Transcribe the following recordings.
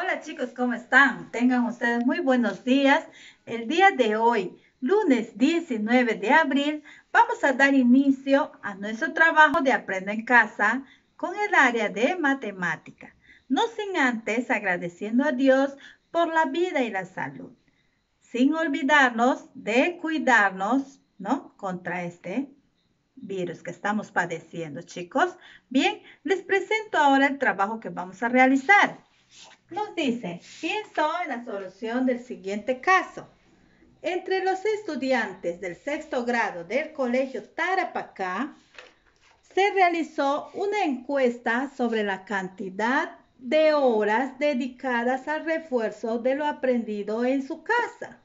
Hola chicos, ¿cómo están? Tengan ustedes muy buenos días. El día de hoy, lunes 19 de abril, vamos a dar inicio a nuestro trabajo de Aprendo en Casa con el área de matemática. No sin antes agradeciendo a Dios por la vida y la salud, sin olvidarnos de cuidarnos, ¿no? Contra este virus que estamos padeciendo, chicos. Bien, les presento ahora el trabajo que vamos a realizar. Nos dice, pienso en la solución del siguiente caso. Entre los estudiantes del sexto grado del Colegio Tarapacá, se realizó una encuesta sobre la cantidad de horas dedicadas al refuerzo de lo aprendido en su casa,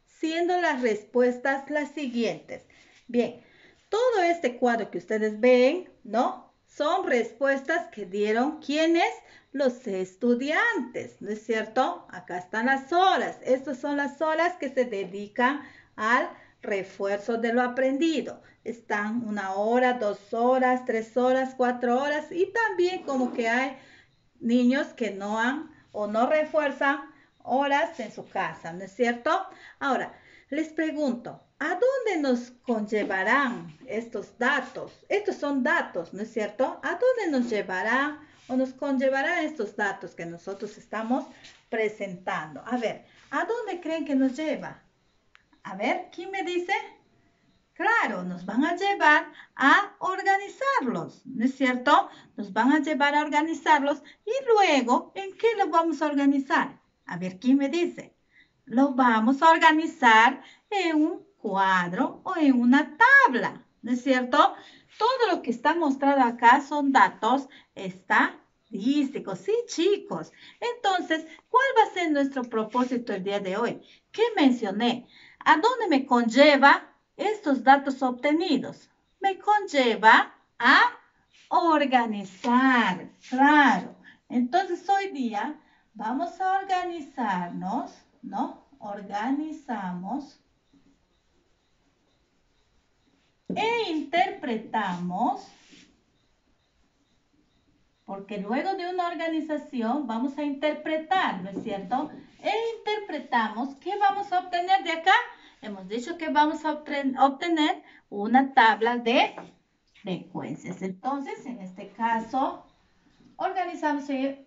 siendo las respuestas las siguientes. Bien, todo este cuadro que ustedes ven, ¿no? Son respuestas que dieron quienes, los estudiantes, ¿no es cierto? Acá están las horas. Estas son las horas que se dedican al refuerzo de lo aprendido. Están 1 hora, 2 horas, 3 horas, 4 horas y también como que hay niños que no han o no refuerzan horas en su casa, ¿no es cierto? Ahora, les pregunto, ¿a dónde nos conllevarán estos datos? Estos son datos, ¿no es cierto? ¿A dónde nos llevarán o nos conllevarán estos datos que nosotros estamos presentando? A ver, ¿a dónde creen que nos lleva? A ver, ¿quién me dice? Claro, nos van a llevar a organizarlos, ¿no es cierto? Nos van a llevar a organizarlos y luego, ¿en qué los vamos a organizar? A ver, ¿quién me dice? Los vamos a organizar en un cuadro o en una tabla, ¿no es cierto? Todo lo que está mostrado acá son datos estadísticos, sí, chicos. Entonces, ¿cuál va a ser nuestro propósito el día de hoy? ¿Qué mencioné? ¿A dónde me conlleva estos datos obtenidos? Me conlleva a organizar, claro. Entonces, hoy día vamos a organizarnos, ¿no? Organizamos e interpretamos, porque luego de una organización vamos a interpretar, ¿no es cierto? E interpretamos, ¿qué vamos a obtener de acá? Hemos dicho que vamos a obtener una tabla de frecuencias. Entonces, en este caso, organizamos e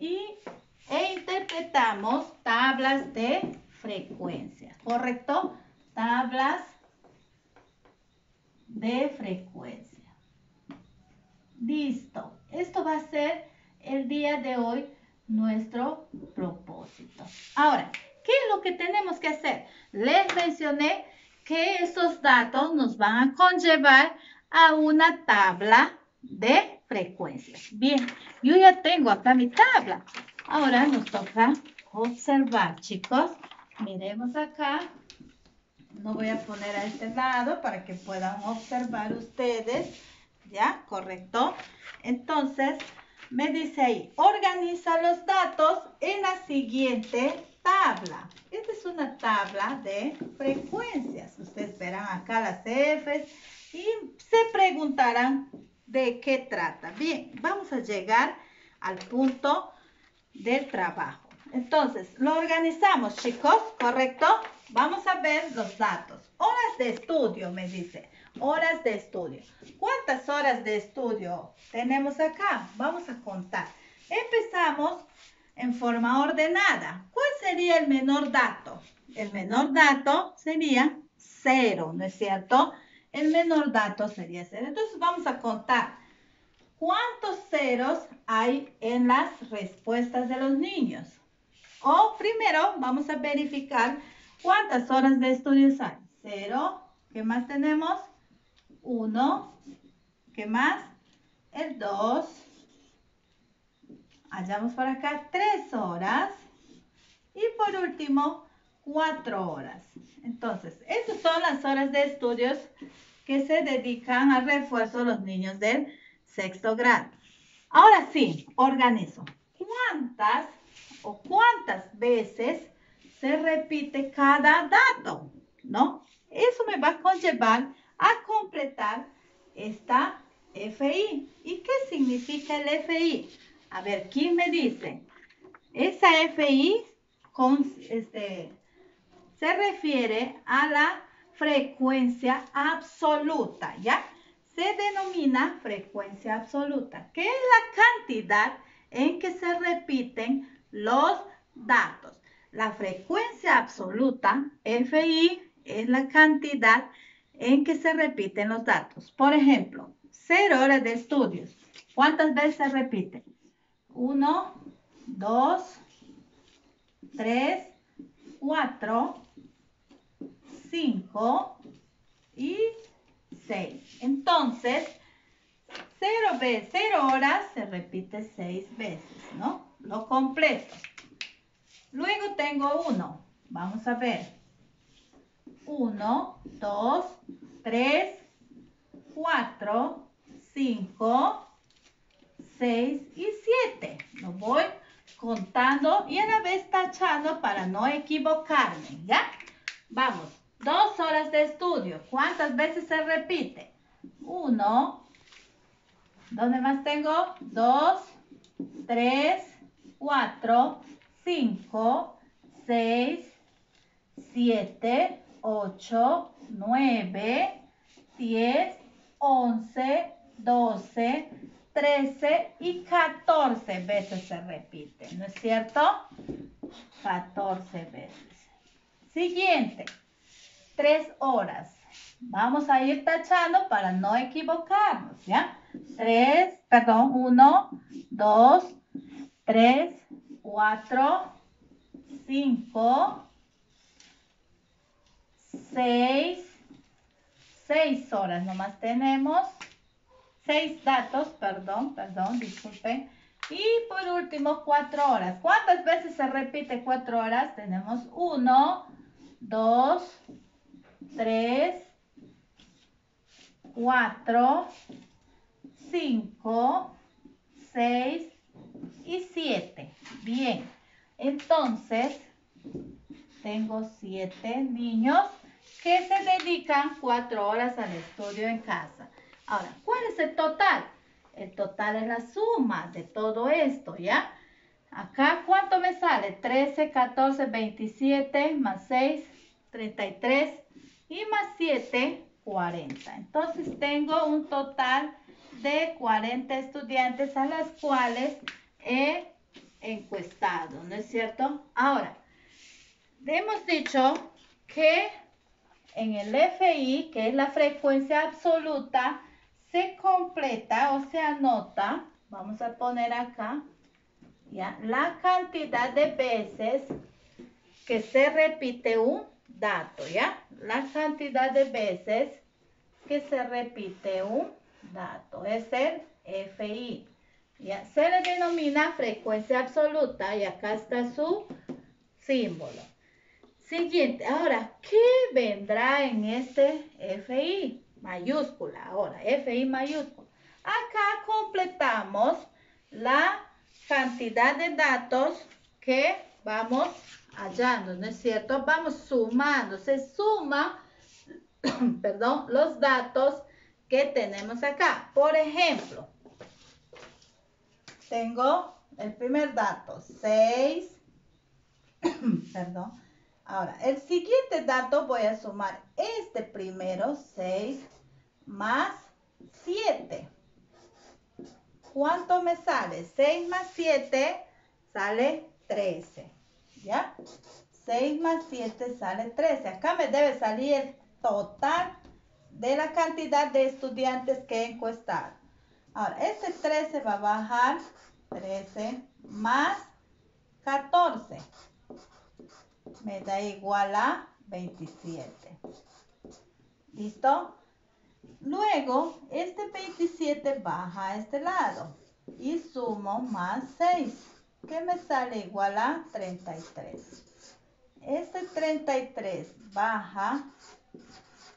interpretamos tablas de frecuencia, ¿correcto? Tablas de frecuencia. Listo. Esto va a ser el día de hoy nuestro propósito. Ahora, ¿qué es lo que tenemos que hacer? Les mencioné que esos datos nos van a conllevar a una tabla de frecuencias. Bien, yo ya tengo acá mi tabla. Ahora nos toca observar, chicos. Miremos acá. Lo voy a poner a este lado para que puedan observar ustedes. ¿Ya? ¿Correcto? Entonces, me dice ahí, organiza los datos en la siguiente tabla. Esta es una tabla de frecuencias. Ustedes verán acá las Fs y se preguntarán de qué trata. Bien, vamos a llegar al punto del trabajo. Entonces, lo organizamos, chicos, ¿correcto? Vamos a ver los datos. Horas de estudio, me dice. Horas de estudio. ¿Cuántas horas de estudio tenemos acá? Vamos a contar. Empezamos en forma ordenada. ¿Cuál sería el menor dato? El menor dato sería 0, ¿no es cierto? El menor dato sería 0. Entonces vamos a contar. ¿Cuántos ceros hay en las respuestas de los niños? O primero vamos a verificar cuántas horas de estudios hay. 0. ¿Qué más tenemos? 1. ¿Qué más? El 2. Hallamos por acá 3 horas. Y por último, 4 horas. Entonces, estas son las horas de estudios que se dedican al refuerzo de los niños del sexto grado. Ahora sí, organizo. ¿Cuántas veces se repite cada dato? ¿No? Eso me va a conllevar a completar esta FI. ¿Y qué significa el FI? A ver, ¿quién me dice? Esa FI se refiere a la frecuencia absoluta, ¿ya? Se denomina frecuencia absoluta, que es la cantidad en que se repiten los datos. La frecuencia absoluta, FI, es la cantidad en que se repiten los datos. Por ejemplo, 0 horas de estudios. ¿Cuántas veces se repite? 1, 2, 3, 4, 5 y 6. Entonces, 0 horas se repite 6 veces, ¿no? Lo completo. Luego tengo 1. Vamos a ver. 1, 2, 3, 4, 5, 6 y 7. Lo voy contando y a la vez tachando para no equivocarme, ¿ya? Vamos. 2 horas de estudio. ¿Cuántas veces se repite? 1. ¿Dónde más tengo? 2, 3, 4, 5, 6, 7, 8, 9, 10, 11, 12, 13 y 14 veces se repite, ¿no es cierto? 14 veces. Siguiente, 3 horas. Vamos a ir tachando para no equivocarnos, ¿ya? 1, 2, 3, 4, 5, 6 horas nomás tenemos. 6 datos, perdón, disculpen. Y por último, 4 horas. ¿Cuántas veces se repite 4 horas? Tenemos 1, 2, 3, 4, 5, 6 y 7. Bien, entonces tengo 7 niños que se dedican 4 horas al estudio en casa. Ahora, ¿cuál es el total? El total es la suma de todo esto, ¿ya? Acá, ¿cuánto me sale? 13, 14, 27, más 6, 33 y más 7, 40. Entonces, tengo un total de 40 estudiantes a las cuales he encuestado, ¿no es cierto? Ahora, hemos dicho que en el FI, que es la frecuencia absoluta, se completa o se anota, vamos a poner acá, ¿ya? La cantidad de veces que se repite un dato, ¿ya? La cantidad de veces que se repite un dato es el FI. ¿Ya? Se le denomina frecuencia absoluta y acá está su símbolo. Siguiente, ahora, ¿qué vendrá en este FI? Mayúscula, ahora, FI mayúscula. Acá completamos la cantidad de datos que vamos hallando, ¿no es cierto? Vamos sumando, se suma, perdón, los datos que tenemos acá. Por ejemplo, tengo el primer dato, 6, perdón. Ahora, el siguiente dato voy a sumar este primero, 6 más 7. ¿Cuánto me sale? 6 más 7 sale 13, ¿ya? 6 más 7 sale 13. Acá me debe salir el total de la cantidad de estudiantes que he encuestado. Ahora, este 13 va a bajar, 13 más 14. Me da igual a 27. ¿Listo? Luego, este 27 baja a este lado y sumo más 6, que me sale igual a 33. Este 33 baja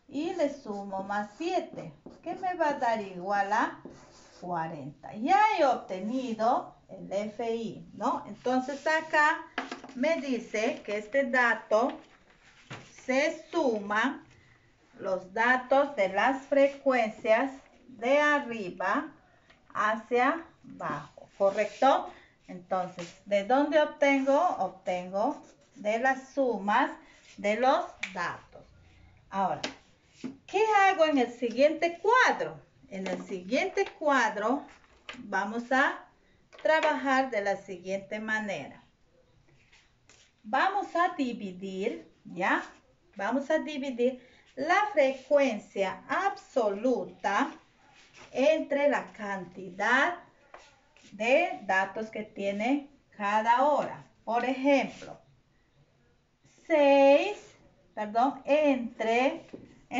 y le sumo más 7, que me va a dar igual a 40. Ya he obtenido el FI, ¿no? Entonces acá me dice que este dato se suma los datos de las frecuencias de arriba hacia abajo, ¿correcto? Entonces, ¿de dónde obtengo? Obtengo de las sumas de los datos. Ahora, ¿qué hago en el siguiente cuadro? En el siguiente cuadro vamos a trabajar de la siguiente manera. Vamos a dividir, ¿ya? Vamos a dividir la frecuencia absoluta entre la cantidad de datos que tiene cada hora. Por ejemplo, entre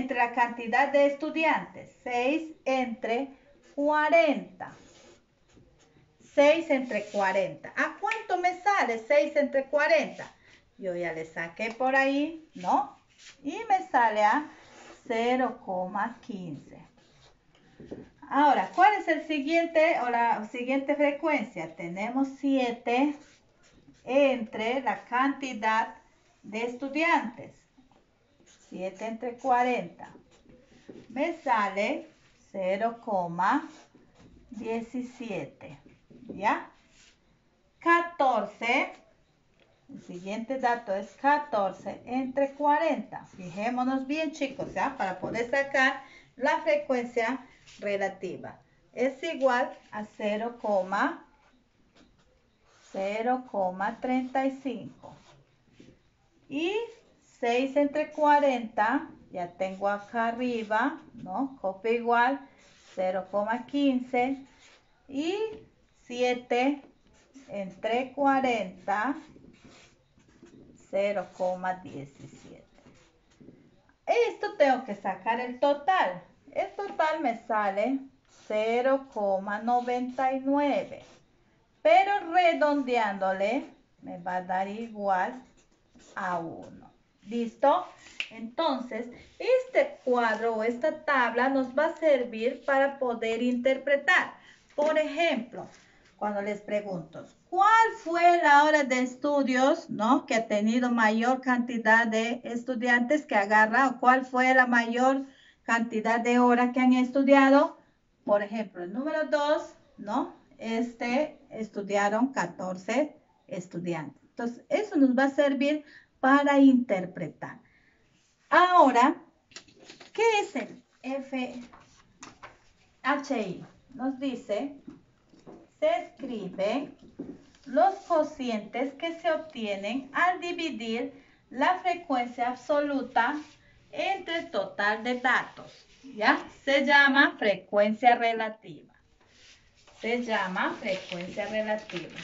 la cantidad de estudiantes, 6 entre 40. 6 entre 40. ¿A cuánto me sale 6 entre 40? Yo ya le saqué por ahí, ¿no? Y me sale a 0,15. Ahora, ¿cuál es el siguiente o la siguiente frecuencia? Tenemos 7 entre la cantidad de estudiantes. 7 entre 40. Me sale 0,17. ¿Ya? 14. El siguiente dato es 14 entre 40. Fijémonos bien, chicos, ¿ya? Para poder sacar la frecuencia relativa. Es igual a 0,35. Y 6 entre 40, ya tengo acá arriba, ¿no? Copio igual, 0,15. Y 7 entre 40, 0,17. Esto tengo que sacar el total. El total me sale 0,99. Pero redondeándole me va a dar igual a 1. ¿Listo? Entonces, este cuadro o esta tabla nos va a servir para poder interpretar. Por ejemplo, cuando les pregunto, ¿cuál fue la hora de estudios, ¿no? Que ha tenido mayor cantidad de estudiantes que agarra? ¿O cuál fue la mayor cantidad de horas que han estudiado? Por ejemplo, el número 2, ¿no? Estudiaron 14 estudiantes. Entonces, eso nos va a servir para interpretar. Ahora, ¿qué es el FHI? Nos dice, se escribe los cocientes que se obtienen al dividir la frecuencia absoluta entre el total de datos. ¿Ya? Se llama frecuencia relativa. Se llama frecuencia relativa.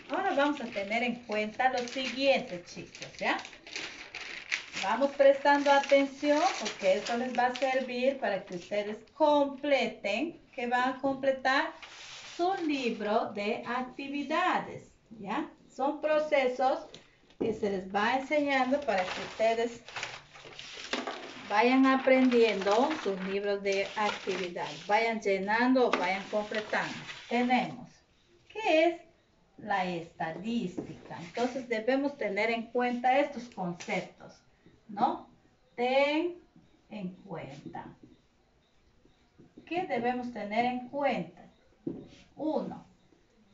Ahora vamos a tener en cuenta lo siguiente, chicos, ¿ya? Vamos prestando atención porque esto les va a servir para que ustedes completen, que van a completar su libro de actividades, ¿ya? Son procesos que se les va enseñando para que ustedes vayan aprendiendo sus libros de actividades, vayan llenando o vayan completando. Tenemos, ¿qué es la estadística? Entonces debemos tener en cuenta estos conceptos, ¿no? Ten en cuenta. ¿Qué debemos tener en cuenta? 1.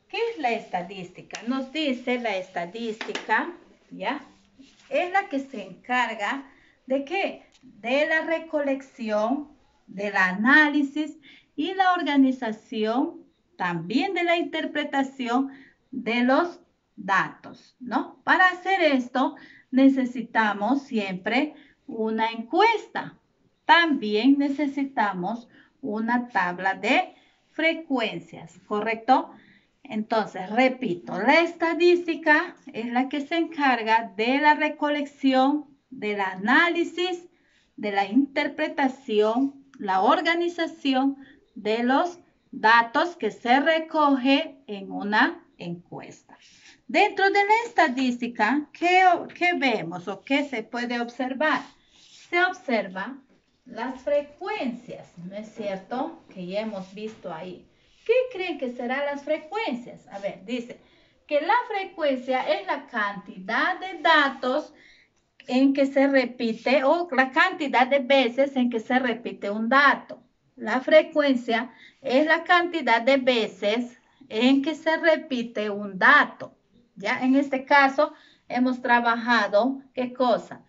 ¿Qué es la estadística? Nos dice la estadística, ¿ya? Es la que se encarga ¿de qué? De la recolección, del análisis y la organización, también de la interpretación de los datos, ¿no? Para hacer esto necesitamos siempre una encuesta. También necesitamos una tabla de frecuencias, ¿correcto? Entonces, repito, la estadística es la que se encarga de la recolección, del análisis, de la interpretación, la organización de los datos que se recoge en una encuesta. Dentro de la estadística, ¿qué vemos o qué se puede observar? Se observan las frecuencias, ¿no es cierto? Que ya hemos visto ahí. ¿Qué creen que serán las frecuencias? A ver, dice que la frecuencia es la cantidad de datos en que se repite o la cantidad de veces en que se repite un dato. La frecuencia es la cantidad de veces en que se repite un dato. Ya en este caso hemos trabajado, ¿qué cosa?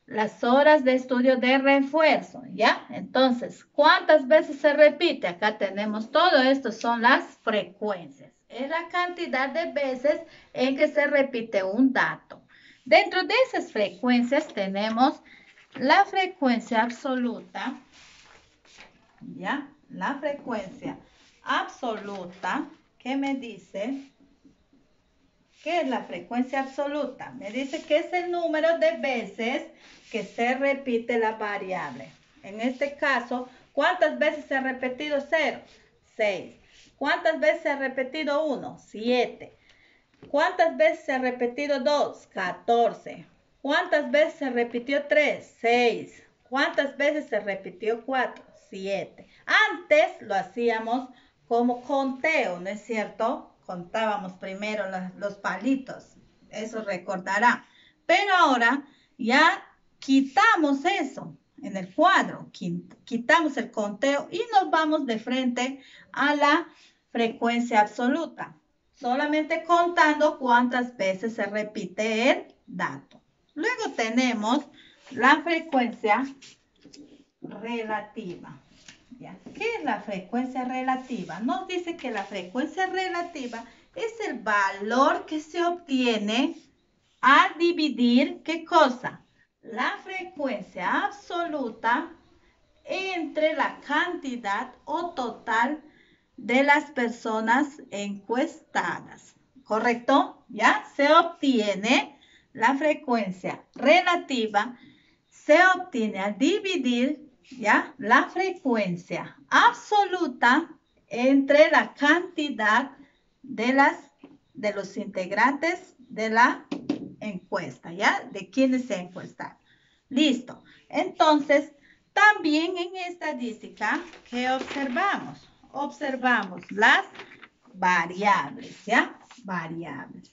Las horas de estudio de refuerzo, ¿ya? Entonces, ¿cuántas veces se repite? Acá tenemos todo esto, son las frecuencias. Es la cantidad de veces en que se repite un dato. Dentro de esas frecuencias tenemos la frecuencia absoluta, ¿ya? La frecuencia absoluta, ¿qué me dice? ¿Qué es la frecuencia absoluta? Me dice que es el número de veces que se repite la variable. En este caso, ¿cuántas veces se ha repetido 0? 6. ¿Cuántas veces se ha repetido 1? 7. ¿Cuántas veces se ha repetido 2? 14. ¿Cuántas veces se repitió 3? 6. ¿Cuántas veces se repitió 4? 7. Antes lo hacíamos como conteo, ¿no es cierto? Contábamos primero los palitos, eso recordará. Pero ahora ya quitamos eso en el cuadro, quitamos el conteo y nos vamos de frente a la frecuencia absoluta, solamente contando cuántas veces se repite el dato. Luego tenemos la frecuencia relativa. ¿Ya? ¿Qué es la frecuencia relativa? Nos dice que la frecuencia relativa es el valor que se obtiene al dividir, ¿qué cosa? La frecuencia absoluta entre la cantidad o total de las personas encuestadas. ¿Correcto? ¿Ya? Se obtiene la frecuencia relativa, se obtiene al dividir, ¿ya? La frecuencia absoluta entre la cantidad de los integrantes de la encuesta, ¿ya? De quienes se encuestan. Listo. Entonces, también en estadística, ¿qué observamos? Observamos las variables, ¿ya? Variables.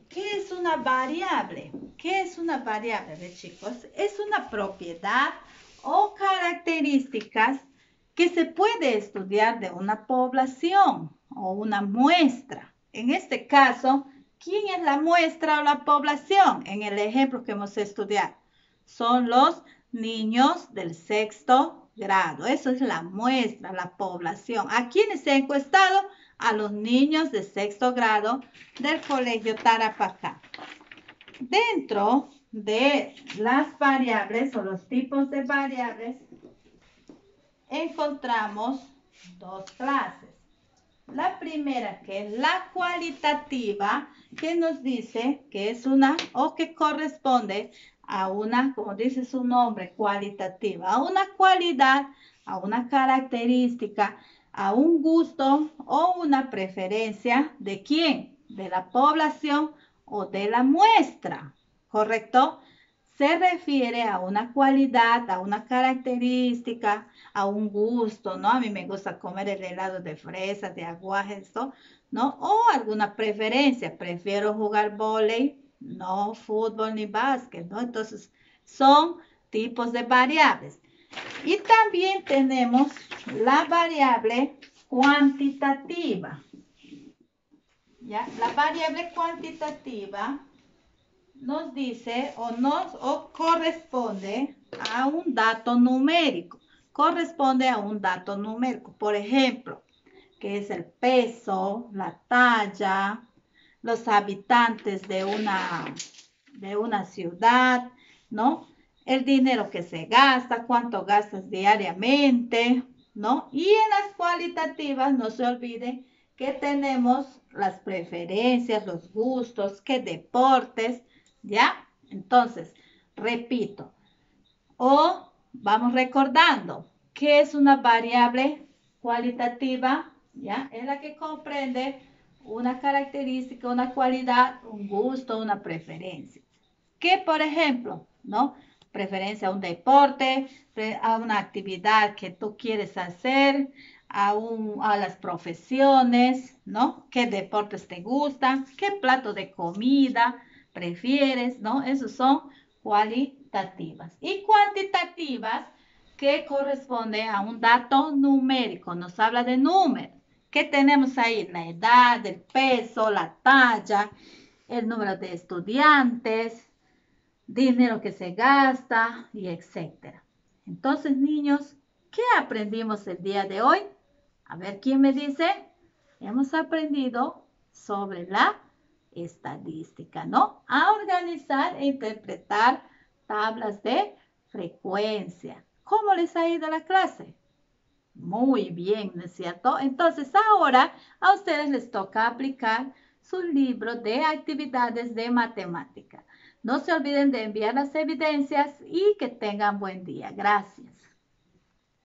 ¿Qué es una variable? ¿Qué es una variable, chicos? Es una propiedad o características que se puede estudiar de una población o una muestra. En este caso, ¿quién es la muestra o la población? En el ejemplo que hemos estudiado, son los niños del sexto grado. Eso es la muestra, la población. ¿A quiénes se ha encuestado? A los niños de sexto grado del colegio Tarapacá. Dentro de las variables o los tipos de variables, encontramos dos clases. La primera, que es la cualitativa, que nos dice que es una o que corresponde a una, como dice su nombre, cualitativa, a una cualidad, a una característica, a un gusto o una preferencia de quién, de la población o de la muestra, ¿correcto? Se refiere a una cualidad, a una característica, a un gusto, ¿no? A mí me gusta comer el helado de fresa, de aguaje, esto, ¿no? O alguna preferencia, prefiero jugar vóley, no fútbol ni básquet, ¿no? Entonces, son tipos de variables. Y también tenemos la variable cuantitativa. ¿Ya? La variable cuantitativa nos dice o corresponde a un dato numérico. Corresponde a un dato numérico. Por ejemplo, que es el peso, la talla, los habitantes de una ciudad, ¿no? El dinero que se gasta, cuánto gastas diariamente, ¿no? Y en las cualitativas, no se olvide que tenemos las preferencias, los gustos, qué deportes, ¿ya? Entonces, repito, o vamos recordando, ¿qué es una variable cualitativa? ¿Ya? Es la que comprende una característica, una cualidad, un gusto, una preferencia. ¿Qué, por ejemplo, no? Preferencia a un deporte, a una actividad que tú quieres hacer, a las profesiones, ¿no? ¿Qué deportes te gustan? ¿Qué plato de comida prefieres? ¿No? Esos son cualitativas. Y cuantitativas, que corresponde a un dato numérico, nos habla de números. ¿Qué tenemos ahí? La edad, el peso, la talla, el número de estudiantes, dinero que se gasta y etcétera. Entonces, niños, ¿qué aprendimos el día de hoy? A ver, ¿quién me dice? Hemos aprendido sobre la estadística, ¿no? A organizar e interpretar tablas de frecuencia. ¿Cómo les ha ido la clase? Muy bien, ¿no es cierto? Entonces ahora a ustedes les toca aplicar su libro de actividades de matemática. No se olviden de enviar las evidencias y que tengan buen día. Gracias.